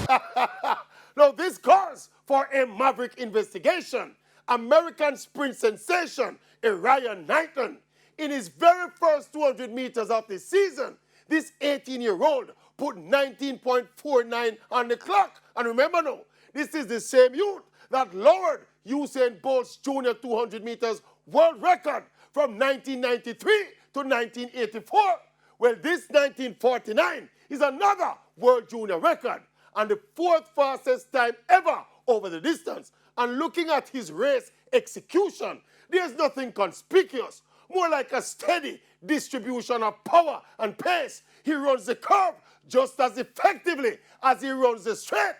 Now, this calls for a maverick investigation. American sprint sensation, Ryan Knighton, in his very first 200 meters of the season, this 18-year-old put 19.49 on the clock. And remember now, this is the same youth that lowered Usain Bolt's junior 200 meters world record from 1993 to 1984. Well, this 1949 is another world junior record and the fourth fastest time ever over the distance. And looking at his race execution, there's nothing conspicuous, more like a steady distribution of power and pace. He runs the curve just as effectively as he runs the straight.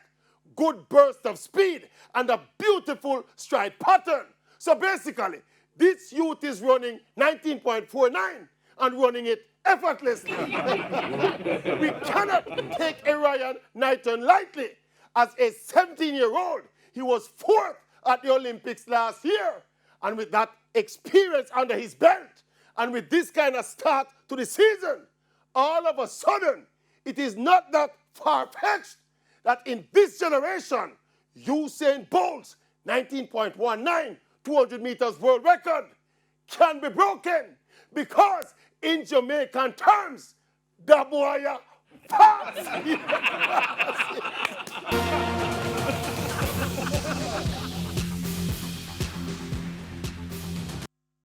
Good burst of speed and a beautiful stride pattern. So basically, this youth is running 19.49 and running it effortlessly. We cannot take Ryan Knighton lightly. As a 17-year-old, he was fourth at the Olympics last year. And with that experience under his belt, and with this kind of start to the season, all of a sudden, it is not that far-fetched that in this generation, Usain Bolt's 19.19 200 meters world record can be broken because in Jamaican terms, the Bwoy Yah pass.